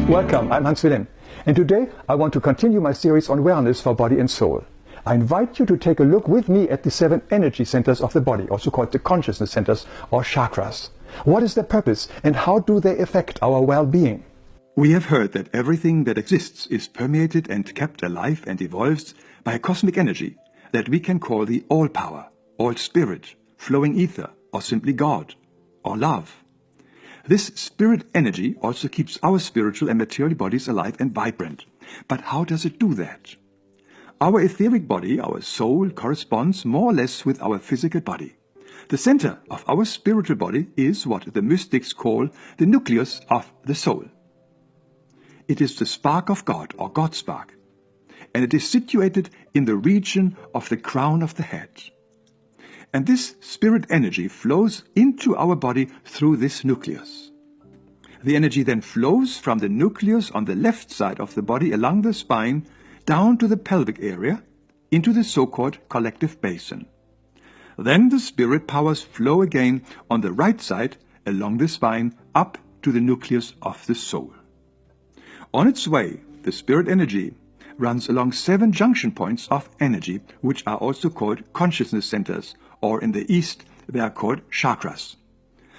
Welcome, I'm Hans-Wilhelm, and today I want to continue my series on wellness for body and soul. I invite you to take a look with me at the 7 energy centers of the body, also called the consciousness centers or chakras. What is their purpose and how do they affect our well-being? We have heard that everything that exists is permeated and kept alive and evolves by a cosmic energy that we can call the all-power, all-spirit, flowing ether, or simply God, or love. This spirit energy also keeps our spiritual and material bodies alive and vibrant. But how does it do that? Our etheric body, our soul, corresponds more or less with our physical body. The center of our spiritual body is what the mystics call the nucleus of the soul. It is the spark of God, or God spark, and it is situated in the region of the crown of the head. And this spirit energy flows into our body through this nucleus. The energy then flows from the nucleus on the left side of the body along the spine down to the pelvic area into the so-called collective basin. Then the spirit powers flow again on the right side along the spine up to the nucleus of the soul. On its way, the spirit energy runs along 7 junction points of energy, which are also called consciousness centers, or in the East, they are called chakras.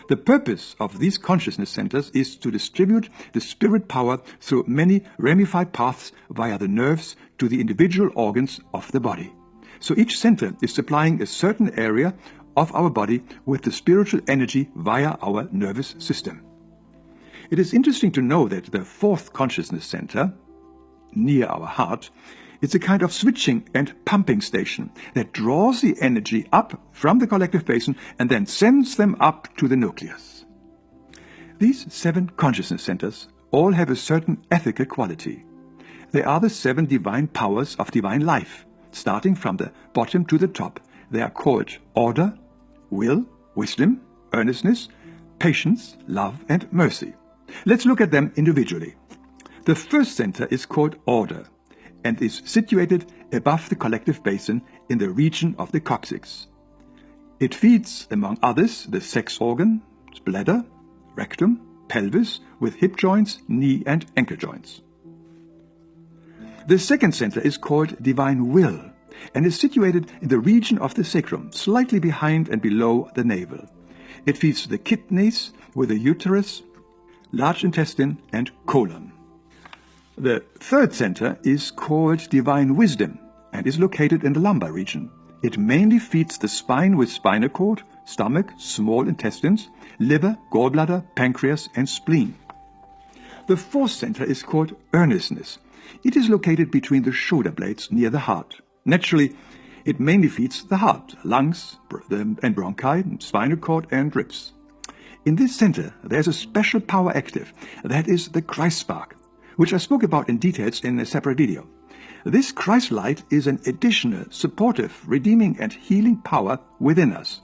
The purpose of these consciousness centers is to distribute the spirit power through many ramified paths via the nerves to the individual organs of the body. So each center is supplying a certain area of our body with the spiritual energy via our nervous system. It is interesting to know that the 4th consciousness center, near our heart, is a kind of switching and pumping station that draws the energy up from the collective basin and then sends them up to the nucleus. These 7 consciousness centers all have a certain ethical quality. They are the 7 divine powers of divine life. Starting from the bottom to the top, they are called order, will, wisdom, earnestness, patience, love, and mercy. Let's look at them individually. The first center is called order and is situated above the collective basin in the region of the coccyx. It feeds, among others, the sex organ, bladder, rectum, pelvis, with hip joints, knee and ankle joints. The second center is called divine will and is situated in the region of the sacrum, slightly behind and below the navel. It feeds the kidneys with the uterus, large intestine and colon. The third center is called divine wisdom and is located in the lumbar region. It mainly feeds the spine with spinal cord, stomach, small intestines, liver, gallbladder, pancreas and spleen. The fourth center is called earnestness. It is located between the shoulder blades near the heart. Naturally, it mainly feeds the heart, lungs and bronchi, spinal cord and ribs. In this center, there's a special power active, that is the Christ spark, which I spoke about in details in a separate video. This Christ light is an additional, supportive, redeeming and healing power within us.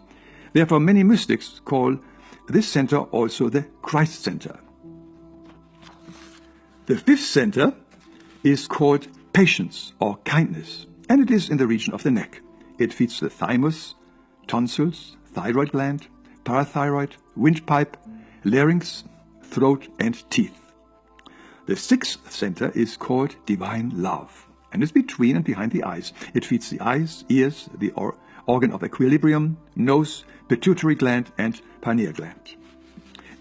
Therefore, many mystics call this center also the Christ center. The 5th center is called patience or kindness, and it is in the region of the neck. It feeds the thymus, tonsils, thyroid gland, parathyroid, windpipe, larynx, throat and teeth. The 6th center is called divine love and is between and behind the eyes. It feeds the eyes, ears, the organ of equilibrium, nose, pituitary gland and pineal gland.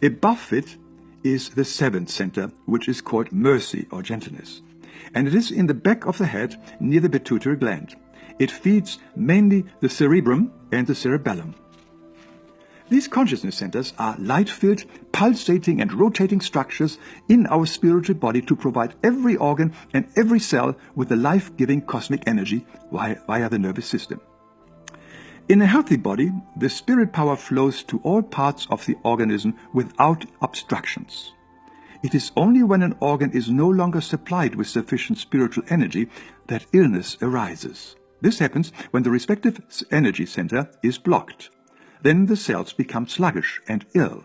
Above it is the 7th center, which is called mercy or gentleness, and it is in the back of the head near the pituitary gland. It feeds mainly the cerebrum and the cerebellum. These consciousness centers are light-filled, pulsating and rotating structures in our spiritual body to provide every organ and every cell with the life-giving cosmic energy via the nervous system. In a healthy body, the spirit power flows to all parts of the organism without obstructions. It is only when an organ is no longer supplied with sufficient spiritual energy that illness arises. This happens when the respective energy center is blocked. Then the cells become sluggish and ill.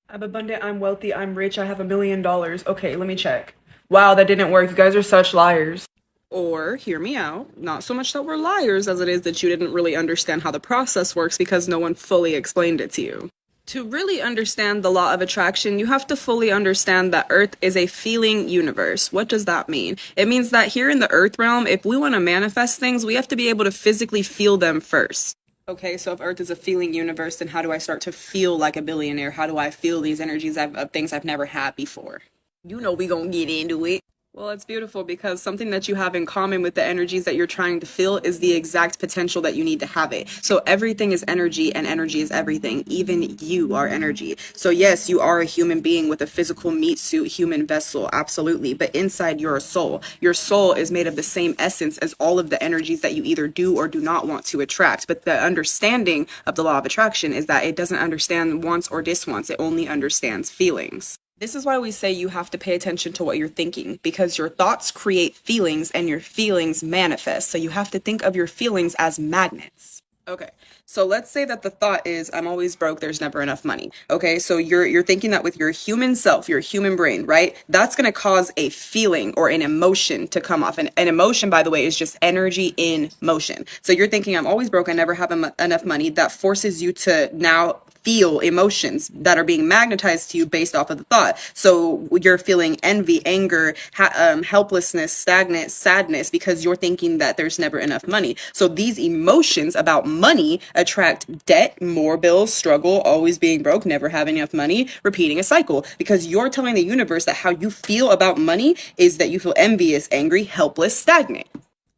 I'm abundant, I'm wealthy, I'm rich, I have $1 million. Okay, let me check. Wow, that didn't work. You guys are such liars. Or, hear me out, not so much that we're liars as it is that you didn't really understand how the process works because no one fully explained it to you. To really understand the law of attraction, you have to fully understand that Earth is a feeling universe. What does that mean? It means that here in the Earth realm, if we want to manifest things, we have to be able to physically feel them first. Okay, so if Earth is a feeling universe, then how do I start to feel like a billionaire? How do I feel these energies of things I've never had before? You know we gonna get into it. Well, it's beautiful because something that you have in common with the energies that you're trying to feel is the exact potential that you need to have it. So everything is energy and energy is everything. Even you are energy. So yes, you are a human being with a physical meat suit, human vessel, absolutely. But inside you're a soul. Your soul is made of the same essence as all of the energies that you either do or do not want to attract. But the understanding of the law of attraction is that it doesn't understand wants or diswants. It only understands feelings. This is why we say you have to pay attention to what you're thinking, because your thoughts create feelings and your feelings manifest. So you have to think of your feelings as magnets. Okay, so let's say that the thought is, I'm always broke, there's never enough money. Okay, so you're thinking that with your human self, your human brain, right? That's going to cause a feeling or an emotion to come off. And an emotion, by the way, is just energy in motion. So you're thinking, I'm always broke, I never have enough money. That forces you to now feel emotions that are being magnetized to you based off of the thought. So you're feeling envy, anger, helplessness, stagnant, sadness, because you're thinking that there's never enough money. So these emotions about money attract debt, more bills, struggle, always being broke, never having enough money, repeating a cycle, because you're telling the universe that how you feel about money is that you feel envious, angry, helpless, stagnant.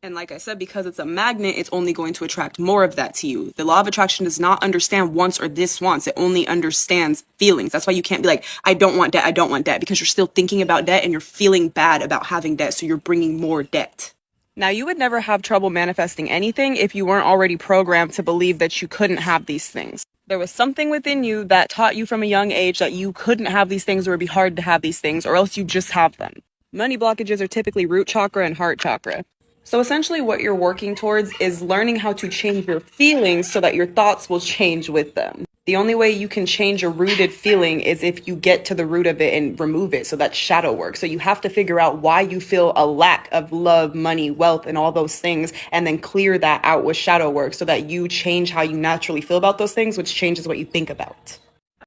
And like I said, because it's a magnet, it's only going to attract more of that to you. The law of attraction does not understand wants or diswants. It only understands feelings. That's why you can't be like, I don't want debt, because you're still thinking about debt and you're feeling bad about having debt. So you're bringing more debt. Now, you would never have trouble manifesting anything if you weren't already programmed to believe that you couldn't have these things. There was something within you that taught you from a young age that you couldn't have these things or it'd be hard to have these things, or else you just have them. Money blockages are typically root chakra and heart chakra. So essentially what you're working towards is learning how to change your feelings so that your thoughts will change with them. The only way you can change a rooted feeling is if you get to the root of it and remove it. So that's shadow work. So you have to figure out why you feel a lack of love, money, wealth, and all those things, and then clear that out with shadow work so that you change how you naturally feel about those things, which changes what you think about.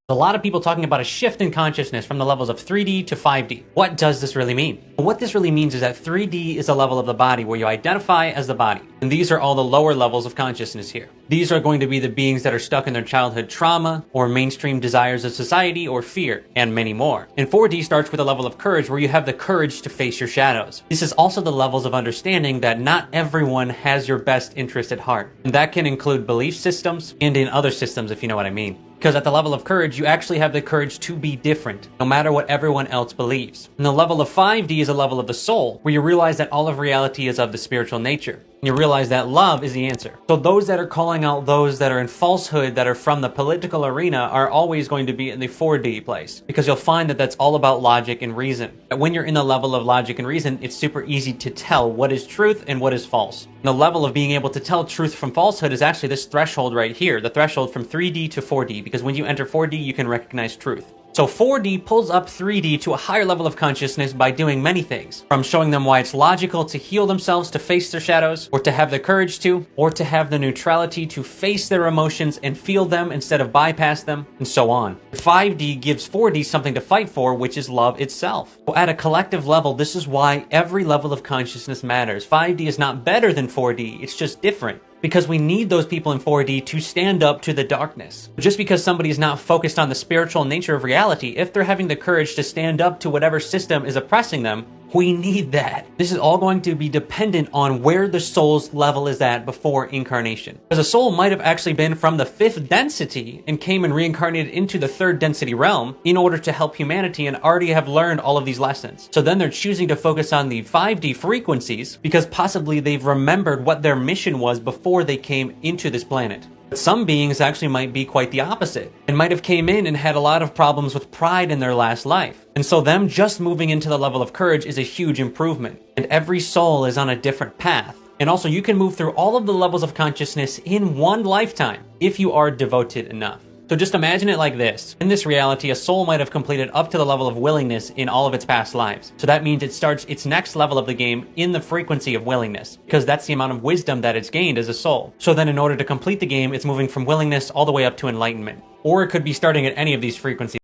A lot of people talking about a shift in consciousness from the levels of 3D to 5D. What does this really mean? What this really means is that 3D is a level of the body where you identify as the body. And these are all the lower levels of consciousness here. These are going to be the beings that are stuck in their childhood trauma or mainstream desires of society or fear, and many more. And 4D starts with a level of courage where you have the courage to face your shadows. This is also the levels of understanding that not everyone has your best interest at heart. And that can include belief systems and in other systems, if you know what I mean. Because at the level of courage, you actually have the courage to be different, no matter what everyone else believes. And the level of 5D is a level of the soul, where you realize that all of reality is of the spiritual nature. And you realize that love is the answer. So those that are calling out those that are in falsehood, that are from the political arena, are always going to be in the 4D place. Because you'll find that that's all about logic and reason. But when you're in the level of logic and reason, it's super easy to tell what is truth and what is false. And the level of being able to tell truth from falsehood is actually this threshold right here, the threshold from 3D to 4D. Because when you enter 4D, you can recognize truth. So 4D pulls up 3D to a higher level of consciousness by doing many things, from showing them why it's logical to heal themselves to face their shadows, or to have the courage to, or to have the neutrality to face their emotions and feel them instead of bypass them, and so on. 5D gives 4D something to fight for, which is love itself. So at a collective level, this is why every level of consciousness matters. 5D is not better than 4D, it's just different. Because we need those people in 4D to stand up to the darkness. Just because somebody is not focused on the spiritual nature of reality, if they're having the courage to stand up to whatever system is oppressing them, we need that. This is all going to be dependent on where the soul's level is at before incarnation. Because a soul might have actually been from the 5th density and came and reincarnated into the 3rd density realm in order to help humanity and already have learned all of these lessons. So then they're choosing to focus on the 5D frequencies because possibly they've remembered what their mission was before they came into this planet. But some beings actually might be quite the opposite and might have came in and had a lot of problems with pride in their last life. And so them just moving into the level of courage is a huge improvement. And every soul is on a different path. And also you can move through all of the levels of consciousness in one lifetime if you are devoted enough. So just imagine it like this. In this reality, a soul might have completed up to the level of willingness in all of its past lives. So that means it starts its next level of the game in the frequency of willingness, because that's the amount of wisdom that it's gained as a soul. So then in order to complete the game, it's moving from willingness all the way up to enlightenment. Or it could be starting at any of these frequencies.